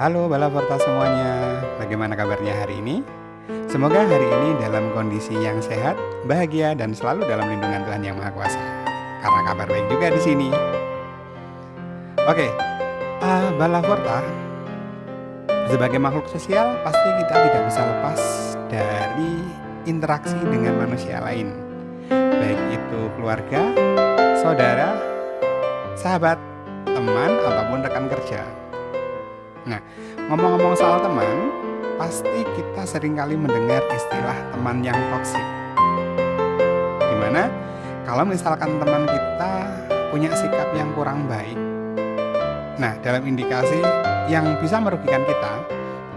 Halo Balaporta semuanya, bagaimana kabarnya hari ini? Semoga hari ini dalam kondisi yang sehat, bahagia, dan selalu dalam lindungan Tuhan Yang Maha Kuasa. Karena kabar baik juga di sini. Oke, Balaporta, sebagai makhluk sosial pasti kita tidak bisa lepas dari interaksi dengan manusia lain. Baik itu keluarga, saudara, sahabat, teman, ataupun rekan kerja. Nah, ngomong-ngomong soal teman, pasti kita seringkali mendengar istilah teman yang toksik. Dimana kalau misalkan teman kita punya sikap yang kurang baik, nah dalam indikasi yang bisa merugikan kita,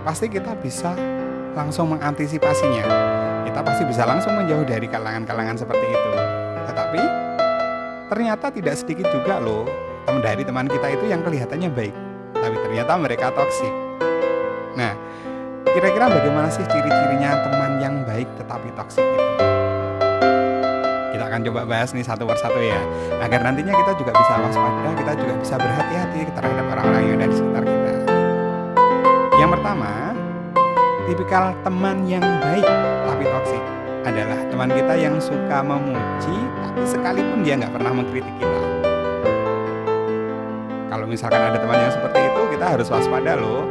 pasti kita bisa langsung mengantisipasinya. Kita pasti bisa langsung menjauh dari kalangan-kalangan seperti itu. Tetapi ternyata tidak sedikit juga loh dari teman kita itu yang kelihatannya baik, tapi ternyata mereka toksik. Nah, kira-kira bagaimana sih ciri-cirinya teman yang baik tetapi toksik itu? Kita akan coba bahas nih satu persatu ya, agar nantinya kita juga bisa waspada, kita juga bisa berhati-hati terhadap orang-orang yang ada di sekitar kita. Yang pertama, tipikal teman yang baik tapi toksik adalah teman kita yang suka memuji, tapi sekalipun dia nggak pernah mengkritik kita. Kalau misalkan ada teman yang seperti itu, kita harus waspada loh.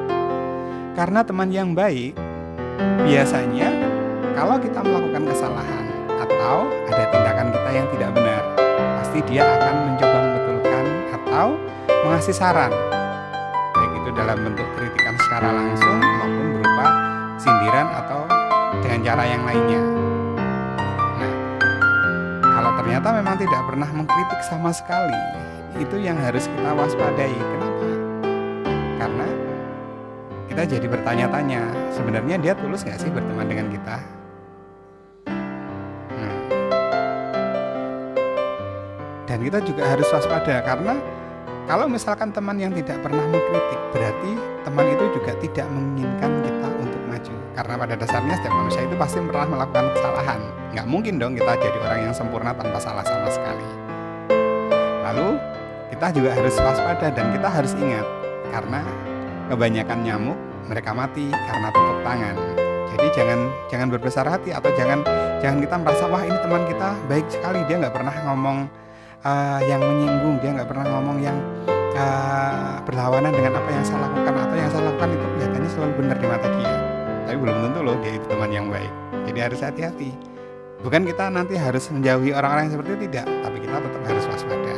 Karena teman yang baik, biasanya kalau kita melakukan kesalahan atau ada tindakan kita yang tidak benar, pasti dia akan mencoba membetulkan atau mengasih saran. Baik itu dalam bentuk kritikan secara langsung maupun berupa sindiran atau dengan cara yang lainnya. Nah, kalau ternyata memang tidak pernah mengkritik sama sekali, itu yang harus kita waspadai. Kenapa? Karena kita jadi bertanya-tanya, sebenarnya dia tulus gak sih berteman dengan kita? Dan kita juga harus waspada, karena kalau misalkan teman yang tidak pernah mengkritik, berarti teman itu juga tidak menginginkan kita untuk maju. Karena pada dasarnya setiap manusia itu pasti pernah melakukan kesalahan. Gak mungkin dong kita jadi orang yang sempurna tanpa salah sama sekali. Lalu kita juga harus waspada dan kita harus ingat, karena kebanyakan nyamuk mereka mati karena tepuk tangan. Jadi jangan berbesar hati, atau jangan kita merasa wah ini teman kita baik sekali, dia nggak pernah ngomong yang menyinggung, dia nggak pernah ngomong yang berlawanan dengan apa yang saya lakukan, atau yang saya lakukan itu kelihatannya selalu benar di mata dia. Tapi belum tentu loh dia itu teman yang baik. Jadi harus hati-hati. Bukan kita nanti harus menjauhi orang-orang yang seperti itu, tidak, tapi kita tetap harus waspada.